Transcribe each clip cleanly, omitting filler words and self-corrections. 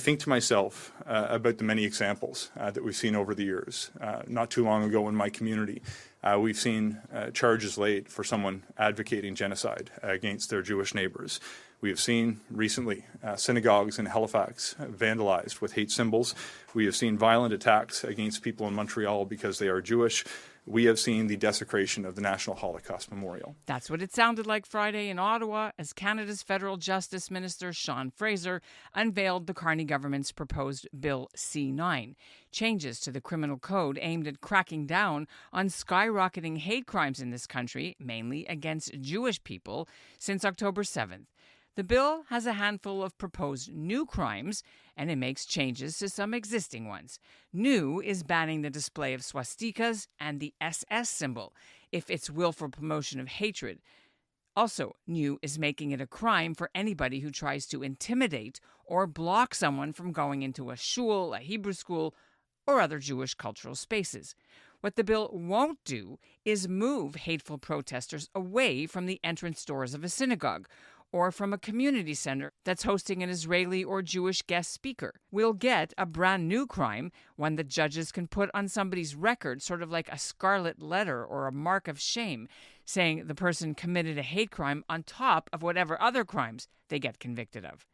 think to myself about the many examples that we've seen over the years. Not too long ago in my community, we've seen charges laid for someone advocating genocide against their Jewish neighbors. We have seen recently synagogues in Halifax vandalized with hate symbols. We have seen violent attacks against people in Montreal because they are Jewish. We have seen the desecration of the National Holocaust Memorial. That's what it sounded like Friday in Ottawa as Canada's Federal Justice Minister Sean Fraser unveiled the Carney government's proposed Bill C-9, changes to the criminal code aimed at cracking down on skyrocketing hate crimes in this country, mainly against Jewish people, since October 7th. The bill has a handful of proposed new crimes, and it makes changes to some existing ones. New is banning the display of swastikas and the SS symbol if it's willful promotion of hatred. Also, new is making it a crime for anybody who tries to intimidate or block someone from going into a shul, a Hebrew school, or other Jewish cultural spaces. What the bill won't do is move hateful protesters away from the entrance doors of a synagogue or from a community center that's hosting an Israeli or Jewish guest speaker. We'll get a brand new crime, one that judges can put on somebody's record, sort of like a scarlet letter or a mark of shame, saying the person committed a hate crime on top of whatever other crimes they get convicted of.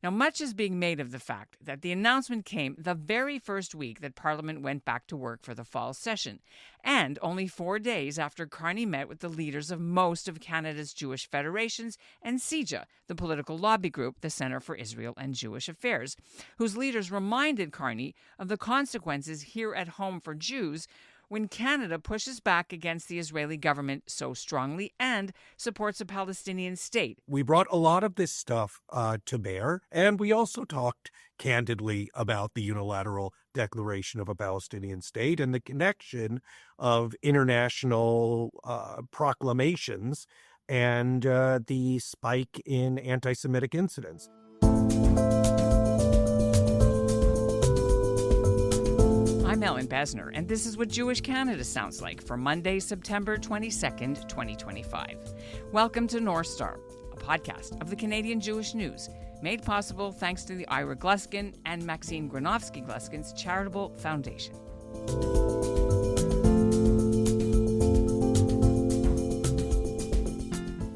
Now, much is being made of the fact that the announcement came the very first week that Parliament went back to work for the fall session, and only 4 days after Carney met with the leaders of most of Canada's Jewish federations and CIJA, the political lobby group, the Centre for Israel and Jewish Affairs, whose leaders reminded Carney of the consequences here at home for Jews when Canada pushes back against the Israeli government so strongly and supports a Palestinian state. We brought a lot of this stuff to bear, and we also talked candidly about the unilateral declaration of a Palestinian state and the connection of international proclamations and the spike in anti-Semitic incidents. I'm Ellin Bessner, and this is what Jewish Canada sounds like for Monday, September 22nd, 2025. Welcome to North Star, a podcast of the Canadian Jewish News, made possible thanks to the Ira Gluskin and Maxine Granovsky-Gluskin's charitable foundation.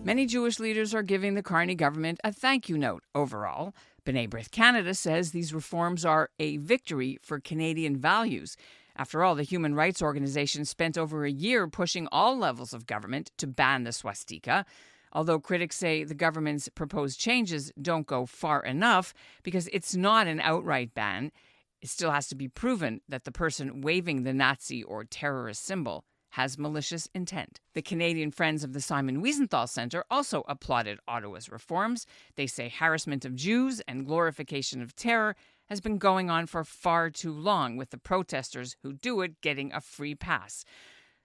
Many Jewish leaders are giving the Carney government a thank you note overall. B'nai B'rith Canada says these reforms are a victory for Canadian values. After all, the human rights organization spent over a year pushing all levels of government to ban the swastika, although critics say the government's proposed changes don't go far enough because it's not an outright ban. It still has to be proven that the person waving the Nazi or terrorist symbol has malicious intent. The Canadian Friends of the Simon Wiesenthal Centre also applauded Ottawa's reforms. They say harassment of Jews and glorification of terror has been going on for far too long, with the protesters who do it getting a free pass.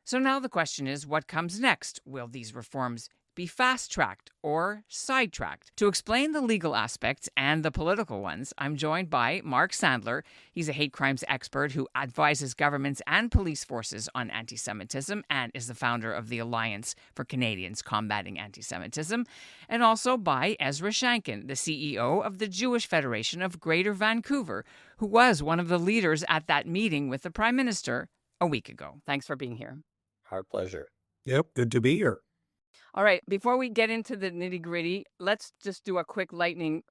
So now the question is, what comes next? Will these reforms be fast-tracked or sidetracked? To explain the legal aspects and the political ones, I'm joined by Mark Sandler. He's a hate crimes expert who advises governments and police forces on anti-Semitism and is the founder of the Alliance for Canadians Combating Anti-Semitism. And also by Ezra Shanken, the CEO of the Jewish Federation of Greater Vancouver, who was one of the leaders at that meeting with the Prime Minister a week ago. Thanks for being here. Our pleasure. Yep, good to be here. All right, before we get into the nitty-gritty, let's just do a quick lightning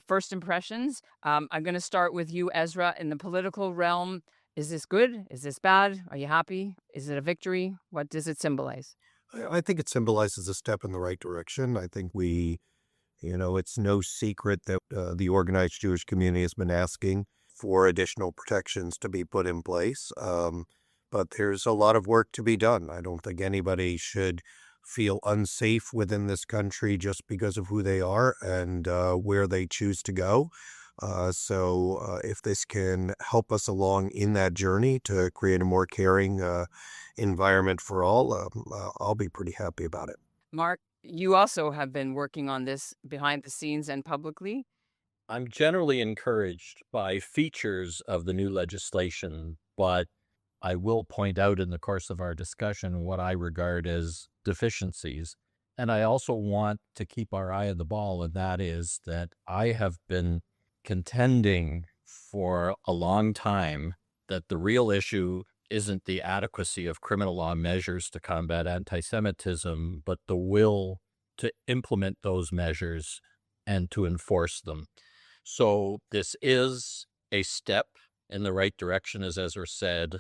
first impressions. I'm going to start with you, Ezra, in the political realm. Is this good? Is this bad? Are you happy? Is it a victory? What does it symbolize? I think it symbolizes a step in the right direction. I think it's no secret that the organized Jewish community has been asking for additional protections to be put in place. But there's a lot of work to be done. I don't think anybody should feel unsafe within this country just because of who they are and where they choose to go. So if this can help us along in that journey to create a more caring environment for all, I'll be pretty happy about it. Mark, you also have been working on this behind the scenes and publicly. I'm generally encouraged by features of the new legislation, but I will point out in the course of our discussion what I regard as deficiencies. And I also want to keep our eye on the ball, and that is that I have been contending for a long time that the real issue isn't the adequacy of criminal law measures to combat anti-Semitism, but the will to implement those measures and to enforce them. So this is a step in the right direction, as Ezra said,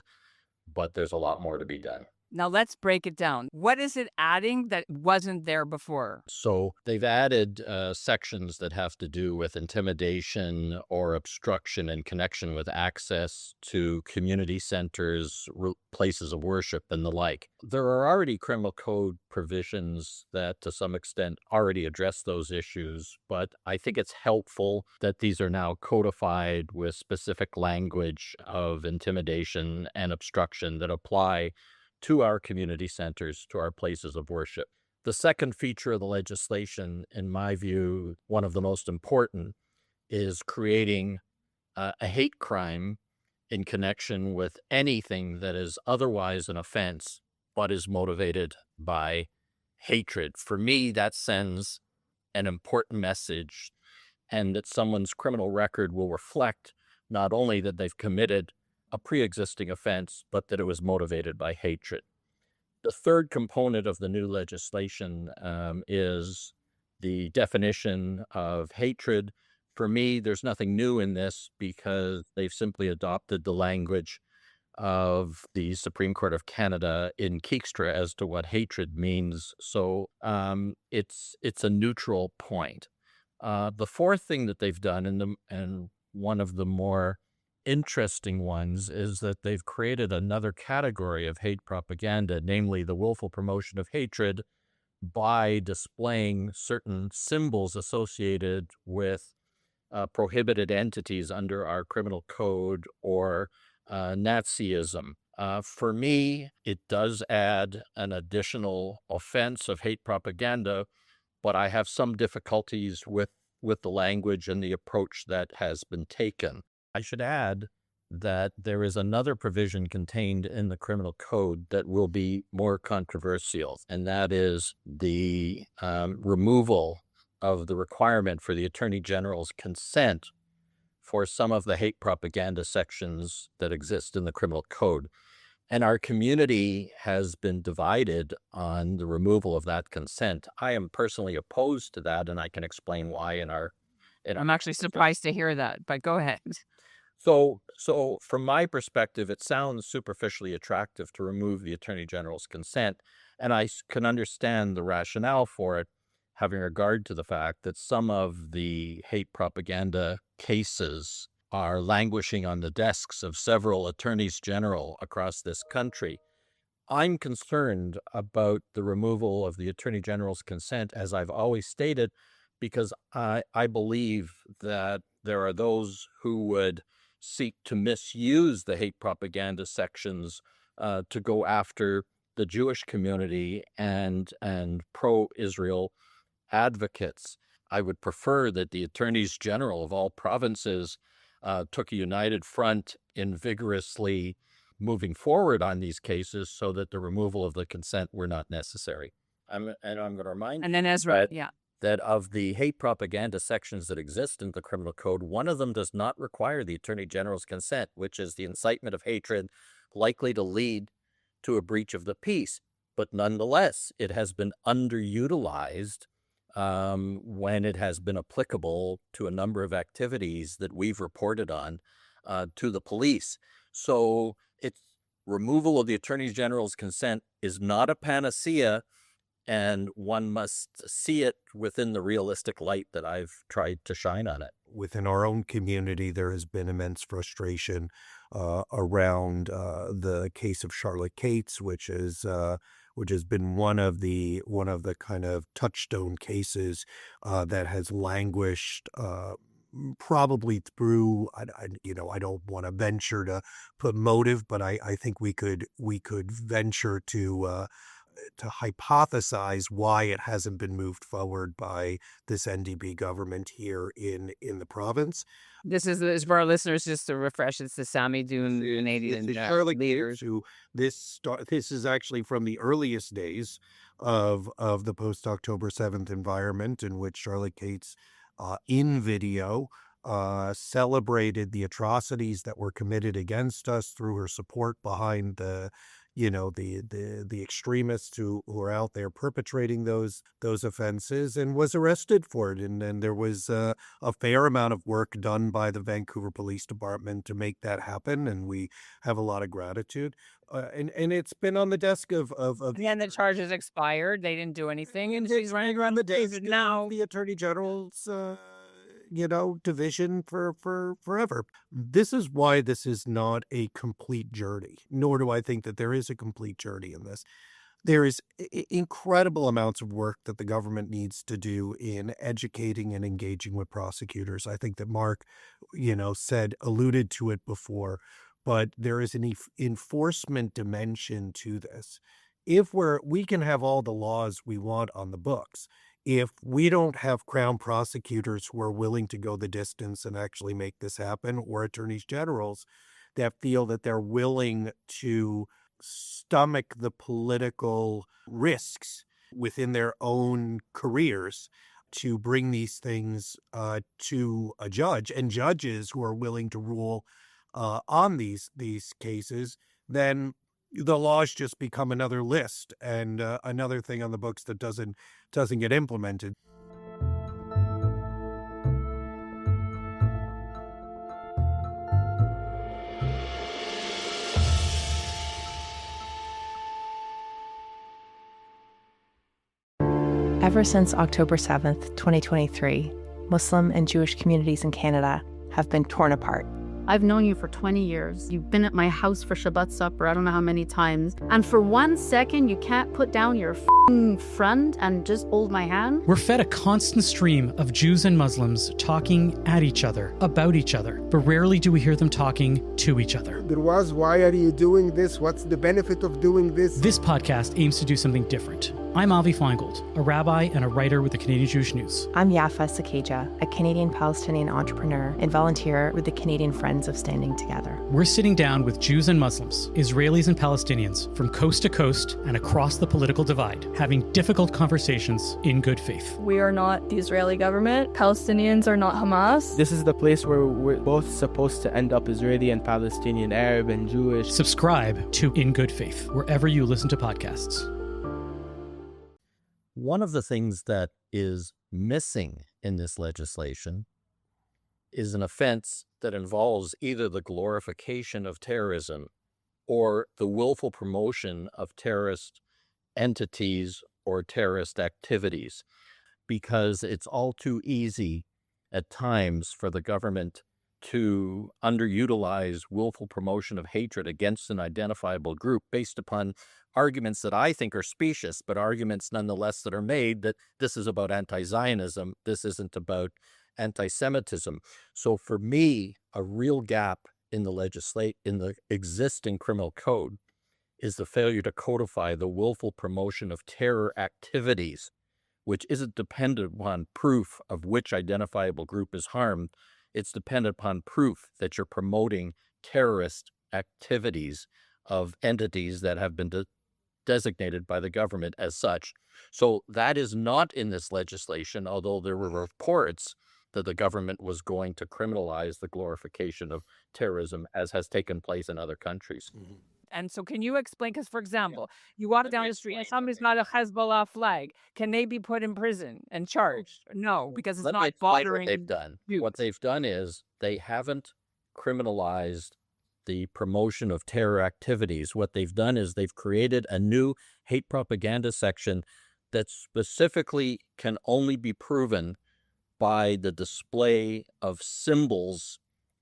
but there's a lot more to be done. Now let's break it down. What is it adding that wasn't there before? So they've added sections that have to do with intimidation or obstruction in connection with access to community centers, places of worship, and the like. There are already criminal code provisions that to some extent already address those issues, but I think it's helpful that these are now codified with specific language of intimidation and obstruction that apply to our community centers, to our places of worship. The second feature of the legislation, in my view, one of the most important, is creating a hate crime in connection with anything that is otherwise an offense, but is motivated by hatred. For me, that sends an important message, and that someone's criminal record will reflect not only that they've committed a pre-existing offense, but that it was motivated by hatred. The third component of the new legislation is the definition of hatred. For me, there's nothing new in this because they've simply adopted the language of the Supreme Court of Canada in Keekstra as to what hatred means. So it's a neutral point. The fourth thing that they've done, and one of the more interesting ones, is that they've created another category of hate propaganda, namely the willful promotion of hatred by displaying certain symbols associated with prohibited entities under our criminal code or Nazism. For me, it does add an additional offense of hate propaganda, but I have some difficulties with the language and the approach that has been taken. I should add that there is another provision contained in the criminal code that will be more controversial, and that is the removal of the requirement for the Attorney General's consent for some of the hate propaganda sections that exist in the criminal code. And our community has been divided on the removal of that consent. I am personally opposed to that, and I can explain why in our I'm actually surprised to hear that, but go ahead. So from my perspective, it sounds superficially attractive to remove the Attorney General's consent, and I can understand the rationale for it, having regard to the fact that some of the hate propaganda cases are languishing on the desks of several attorneys general across this country. I'm concerned about the removal of the Attorney General's consent, as I've always stated, because I believe that there are those who would seek to misuse the hate propaganda sections to go after the Jewish community and pro-Israel advocates. I would prefer that the attorneys general of all provinces took a united front in vigorously moving forward on these cases so that the removal of the consent were not necessary. I'm going to remind And then Ezra, that of the hate propaganda sections that exist in the criminal code, one of them does not require the Attorney General's consent, which is the incitement of hatred likely to lead to a breach of the peace. But nonetheless, it has been underutilized when it has been applicable to a number of activities that we've reported on to the police. So its removal of the Attorney General's consent is not a panacea, and one must see it within the realistic light that I've tried to shine on it. Within our own community, there has been immense frustration around the case of Charlotte Cates, which has been one of the kind of touchstone cases that has languished probably through, I don't want to venture to put motive, but I think we could venture to hypothesize why it hasn't been moved forward by this NDP government here in the province. This is for our listeners, just to refresh. It's the Sami Dune Canadian leaders. This is actually from the earliest days of the post-October 7th environment, in which Charlotte Cates, in video, celebrated the atrocities that were committed against us through her support behind the extremists who are out there perpetrating those offenses, and was arrested for it. And then there was a fair amount of work done by the Vancouver Police Department to make that happen, and we have a lot of gratitude. And it's been on the desk of And the charges expired. They didn't do anything, and she's running around the desk now. The Attorney General's division for forever. This is why this is not a complete journey, nor do I think that there is a complete journey in this. There is incredible amounts of work that the government needs to do in educating and engaging with prosecutors. I think that Mark, alluded to it before, but there is an enforcement dimension to this. If we can have all the laws we want on the books, if we don't have Crown prosecutors who are willing to go the distance and actually make this happen, or attorneys generals that feel that they're willing to stomach the political risks within their own careers to bring these things to a judge, and judges who are willing to rule on these cases, then the laws just become another list and another thing on the books that doesn't get implemented. Ever since October 7th, 2023, Muslim and Jewish communities in Canada have been torn apart. I've known you for 20 years. You've been at my house for Shabbat supper, I don't know how many times. And for 1 second, you can't put down your front and just hold my hand? We're fed a constant stream of Jews and Muslims talking at each other, about each other, but rarely do we hear them talking to each other. Why are you doing this? What's the benefit of doing this? This podcast aims to do something different. I'm Avi Feingold, a rabbi and a writer with the Canadian Jewish News. I'm Yafa Sakeja, a Canadian-Palestinian entrepreneur and volunteer with the Canadian Friends of Standing Together. We're sitting down with Jews and Muslims, Israelis and Palestinians from coast to coast and across the political divide, having difficult conversations in good faith. We are not the Israeli government. Palestinians are not Hamas. This is the place where we're both supposed to end up, Israeli and Palestinian, Arab and Jewish. Subscribe to In Good Faith, wherever you listen to podcasts. One of the things that is missing in this legislation is an offense that involves either the glorification of terrorism or the willful promotion of terrorist entities or terrorist activities, because it's all too easy at times for the government to underutilize willful promotion of hatred against an identifiable group based upon arguments that I think are specious, but arguments nonetheless that are made that this is about anti-Zionism, this isn't about anti-Semitism. So for me, a real gap in the existing criminal code is the failure to codify the willful promotion of terror activities, which isn't dependent upon proof of which identifiable group is harmed. It's dependent upon proof that you're promoting terrorist activities of entities that have been designated by the government as such. So that is not in this legislation, although there were reports that the government was going to criminalize the glorification of terrorism, as has taken place in other countries. Mm-hmm. And so can you explain, because, for example, you walk down the street and somebody's got a Hezbollah flag. Can they be put in prison and charged? No, because it's not bothering. What they've done. What they've done is they haven't criminalized the promotion of terror activities. What they've done is they've created a new hate propaganda section that specifically can only be proven by the display of symbols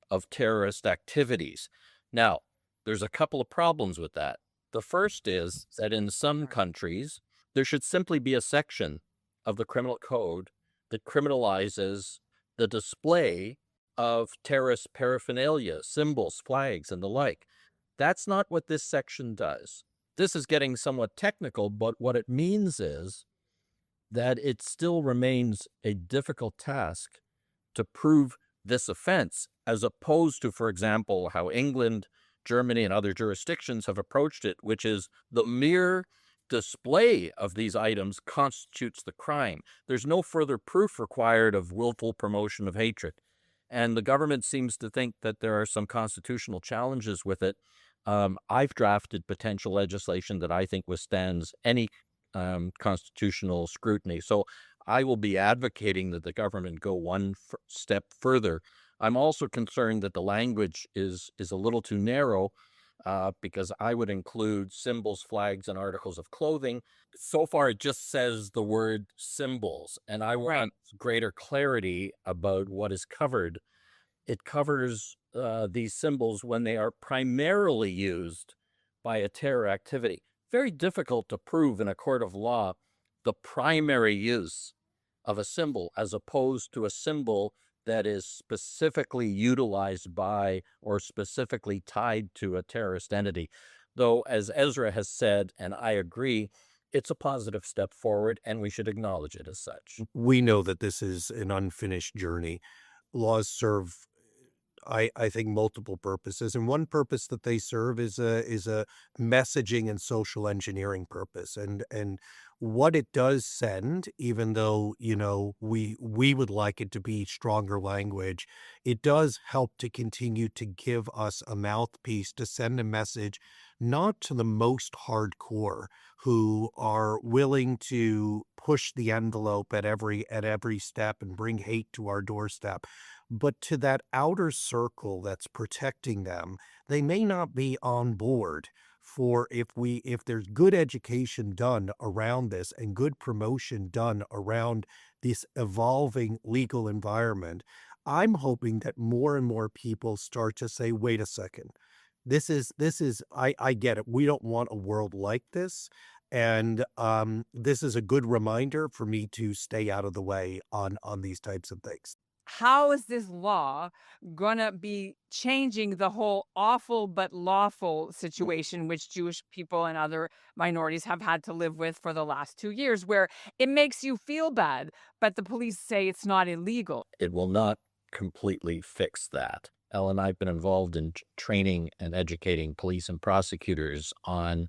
of terrorist activities. Now, there's a couple of problems with that. The first is that in some countries, there should simply be a section of the criminal code that criminalizes the display of terrorist paraphernalia, symbols, flags, and the like. That's not what this section does. This is getting somewhat technical, but what it means is that it still remains a difficult task to prove this offense, as opposed to, for example, how England, Germany, and other jurisdictions have approached it, which is the mere display of these items constitutes the crime. There's no further proof required of willful promotion of hatred. And the government seems to think that there are some constitutional challenges with it. I've drafted potential legislation that I think withstands any constitutional scrutiny. So I will be advocating that the government go one step further. I'm also concerned that the language is a little too narrow, because I would include symbols, flags, and articles of clothing. So far, it just says the word symbols, and I want greater clarity about what is covered. It covers these symbols when they are primarily used by a terror activity. Very difficult to prove in a court of law the primary use of a symbol as opposed to a symbol that is specifically utilized by or specifically tied to a terrorist entity. Though, as Ezra has said, and I agree, it's a positive step forward, and we should acknowledge it as such. We know that this is an unfinished journey. Laws serve, I think, multiple purposes, and one purpose that they serve is a messaging and social engineering purpose. And what it does send, even though we would like it to be stronger language, it does help to continue to give us a mouthpiece to send a message, not to the most hardcore who are willing to push the envelope at every step and bring hate to our doorstep, but to that outer circle that's protecting them. They may not be on board for if there's good education done around this and good promotion done around this evolving legal environment. I'm hoping that more and more people start to say, wait a second, this is I get it. We don't want a world like this. And this is a good reminder for me to stay out of the way on these types of things. How is this law going to be changing the whole awful but lawful situation which Jewish people and other minorities have had to live with for the last 2 years, where it makes you feel bad, but the police say it's not illegal? It will not completely fix that. Ellin, I've been involved in training and educating police and prosecutors on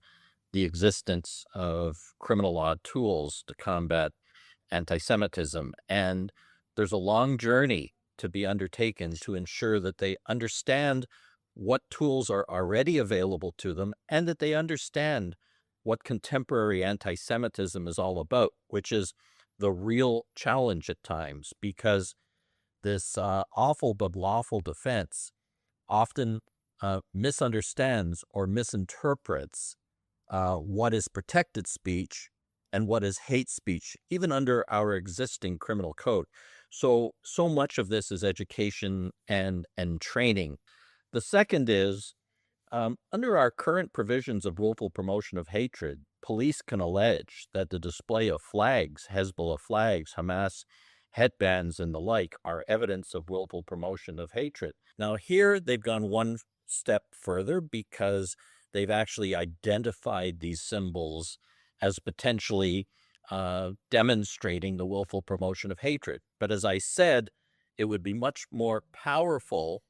the existence of criminal law tools to combat anti-Semitism, and there's a long journey to be undertaken to ensure that they understand what tools are already available to them and that they understand what contemporary anti-Semitism is all about, which is the real challenge at times, because this awful but lawful defense often misunderstands or misinterprets what is protected speech and what is hate speech, even under our existing criminal code. So much of this is education and training. The second is, under our current provisions of willful promotion of hatred, police can allege that the display of flags, Hezbollah flags, Hamas headbands, and the like are evidence of willful promotion of hatred. Now here they've gone one step further because they've actually identified these symbols as potentially demonstrating the willful promotion of hatred. But as I said, it would be much more powerful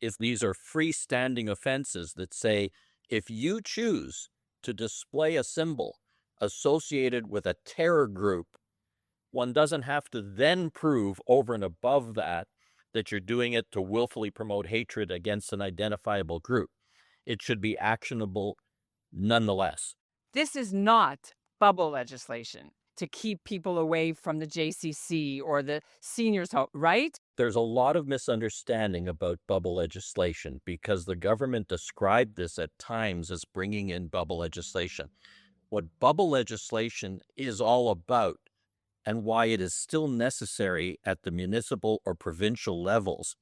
if these are freestanding offenses that say, if you choose to display a symbol associated with a terror group, one doesn't have to then prove over and above that you're doing it to willfully promote hatred against an identifiable group. It should be actionable nonetheless. This is not bubble legislation to keep people away from the JCC or the seniors' home, right? There's a lot of misunderstanding about bubble legislation because the government described this at times as bringing in bubble legislation. What bubble legislation is all about and why it is still necessary at the municipal or provincial levels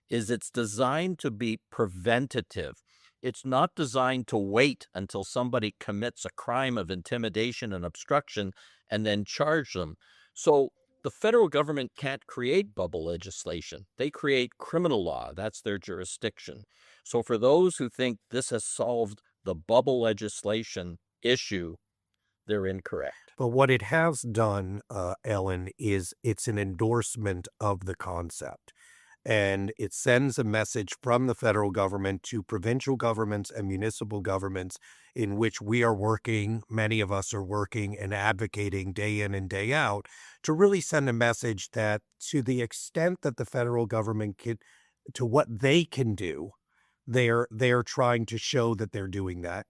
is it's designed to be preventative. It's not designed to wait until somebody commits a crime of intimidation and obstruction and then charge them. So the federal government can't create bubble legislation. They create criminal law. That's their jurisdiction. So for those who think this has solved the bubble legislation issue, they're incorrect. But what it has done, Ellin, is it's an endorsement of the concept. And it sends a message from the federal government to provincial governments and municipal governments in which we are working, many of us are working and advocating day in and day out to really send a message that to the extent that the federal government can, to what they can do, they're trying to show that they're doing that,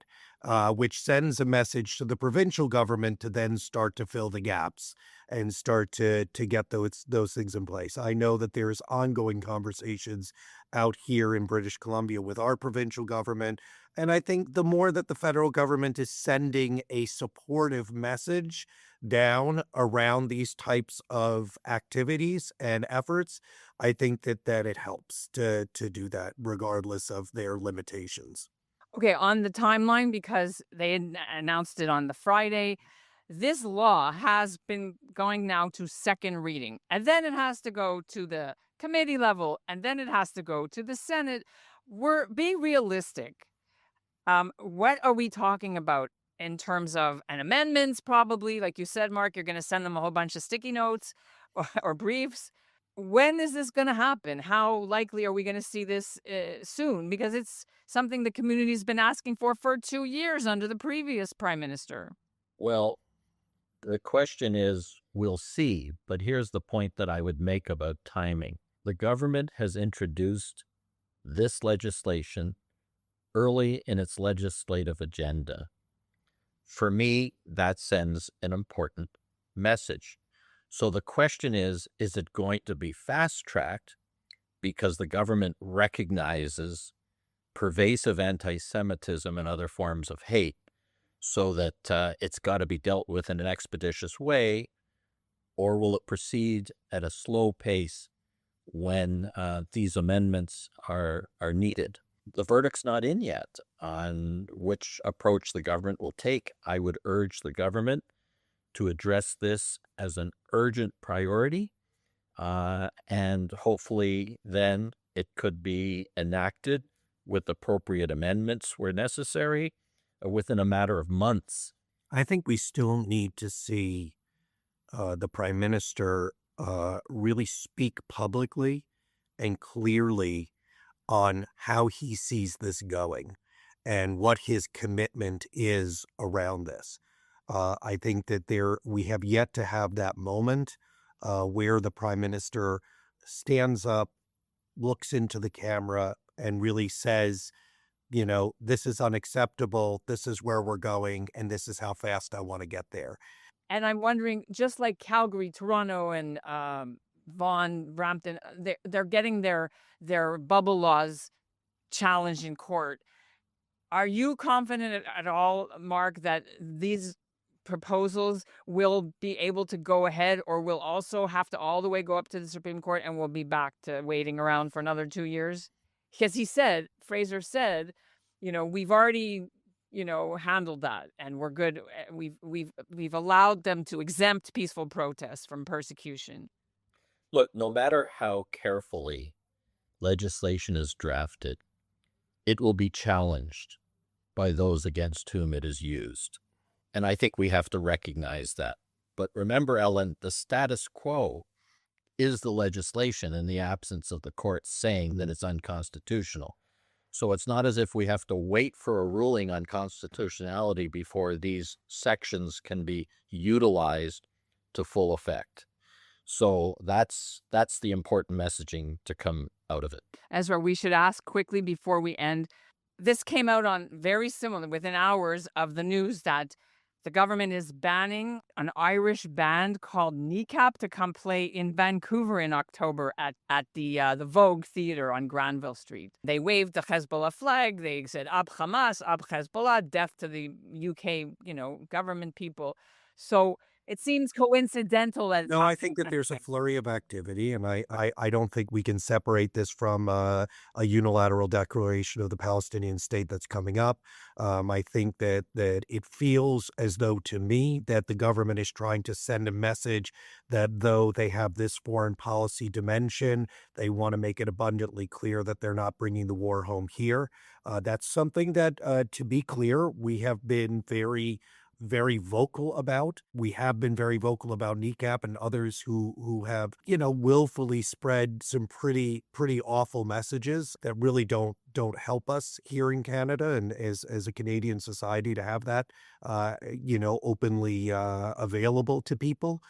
which sends a message to the provincial government to then start to fill the gaps and start to get those things in place. I know that there's ongoing conversations out here in British Columbia with our provincial government. And I think the more that the federal government is sending a supportive message down around these types of activities and efforts, I think that it helps to do that regardless of their limitations. Okay, on the timeline, because they had announced it on the Friday, this law has been going now to second reading, and then it has to go to the committee level, and then it has to go to the Senate. We're being realistic. What are we talking about in terms of an amendments? Probably, like you said, Mark, you're going to send them a whole bunch of sticky notes or briefs. When is this going to happen? How likely are we going to see this soon? Because it's something the community's been asking for 2 years under the previous prime minister. Well, the question is, we'll see. But here's the point that I would make about timing. The government has introduced this legislation early in its legislative agenda. For me, that sends an important message. So the question is it going to be fast-tracked because the government recognizes pervasive anti-Semitism and other forms of hate, so that it's got to be dealt with in an expeditious way, or will it proceed at a slow pace when these amendments are needed? The verdict's not in yet on which approach the government will take. I would urge the government to address this as an urgent priority, and hopefully then it could be enacted with appropriate amendments where necessary within a matter of months. I think we still need to see the Prime Minister really speak publicly and clearly on how he sees this going and what his commitment is around this. I think that we have yet to have that moment where the Prime Minister stands up, looks into the camera, and really says, you know, this is unacceptable, this is where we're going, and this is how fast I want to get there. And I'm wondering, just like Calgary, Toronto, and Vaughan, Brampton, they're getting their bubble laws challenged in court. Are you confident at all, Mark, that these proposals will be able to go ahead, or will also have to all the way go up to the Supreme Court and we'll be back to waiting around for another 2 years? Because Fraser said, you know, we've already, you know, handled that and we're good. We've allowed them to exempt peaceful protests from persecution. Look, no matter how carefully legislation is drafted, it will be challenged by those against whom it is used. And I think we have to recognize that. But remember, Ellin, the status quo is the legislation in the absence of the court saying that it's unconstitutional. So it's not as if we have to wait for a ruling on constitutionality before these sections can be utilized to full effect. So that's the important messaging to come out of it. Ezra, we should ask quickly before we end. This came out on very similar, within hours of the news, that the government is banning an Irish band called Kneecap to come play in Vancouver in October at the Vogue Theatre on Granville Street. They waved the Hezbollah flag. They said, Ab Hamas, Ab Hezbollah, death to the UK, government people. So it seems coincidental that... No, I think that there's a flurry of activity, and I don't think we can separate this from a unilateral declaration of the Palestinian State that's coming up. I think that it feels as though, to me, that the government is trying to send a message that though they have this foreign policy dimension, they want to make it abundantly clear that they're not bringing the war home here. That's something that, to be clear, we have been very very vocal about. We have been very vocal about kneecap and others who have, willfully spread some pretty awful messages that really don't help us here in Canada and as a Canadian society to have that, openly available to people.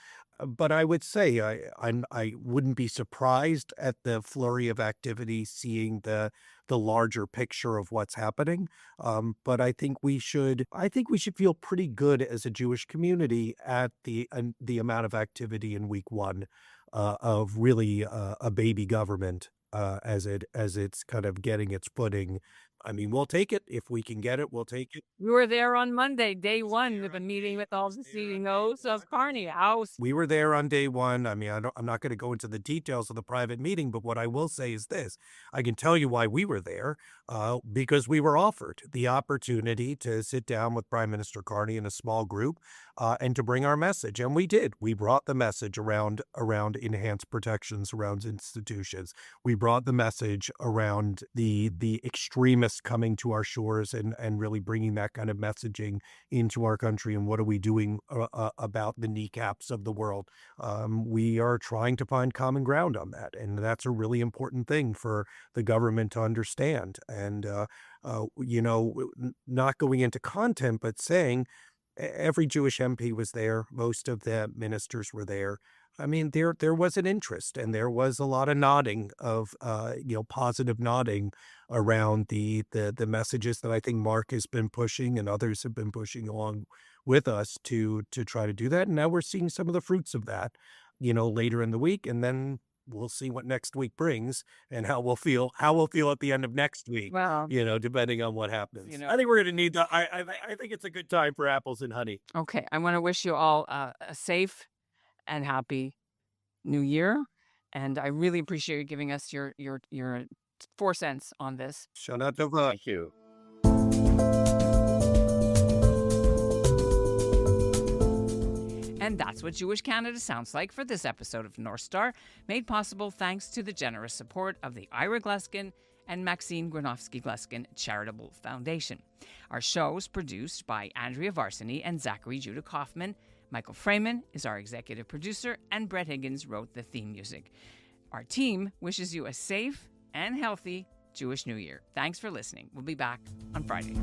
But I would say I wouldn't be surprised at the flurry of activity, seeing the larger picture of what's happening. But I think we should feel pretty good as a Jewish community at the amount of activity in week one of really a baby government as it's kind of getting its footing. I mean, we'll take it. If we can get it, we'll take it. We were there on Monday, day one, of a meeting with all the CEOs of Carney House. We were there on day one. I mean, I'm not going to go into the details of the private meeting, but what I will say is this. I can tell you why we were there, because we were offered the opportunity to sit down with Prime Minister Carney in a small group and to bring our message. And we did. We brought the message around enhanced protections around institutions. We brought the message around the extremists coming to our shores and really bringing that kind of messaging into our country. And what are we doing about the kneecaps of the world? We are trying to find common ground on that. And that's a really important thing for the government to understand. And, not going into content, but saying every Jewish MP was there. Most of the ministers were there. I mean, there was an interest, and there was a lot of nodding of, positive nodding around the messages that I think Mark has been pushing and others have been pushing along with us to try to do that. And now we're seeing some of the fruits of that, later in the week, and then we'll see what next week brings and how we'll feel at the end of next week. Well, depending on what happens. I think we're going to need that. I think it's a good time for apples and honey. okay. I want to wish you all a safe and happy New Year, and I really appreciate you giving us your 4 cents on this. Shana Tova. Thank you. And that's what Jewish Canada sounds like for this episode of North Star, made possible thanks to the generous support of the Ira Gluskin and Maxine Gronowski-Gluskin Charitable Foundation. Our show is produced by Andrea Varsany and Zachary Judah Kaufman. Michael Freeman is our executive producer, and Brett Higgins wrote the theme music. Our team wishes you a safe and healthy Jewish New Year. Thanks for listening. We'll be back on Friday.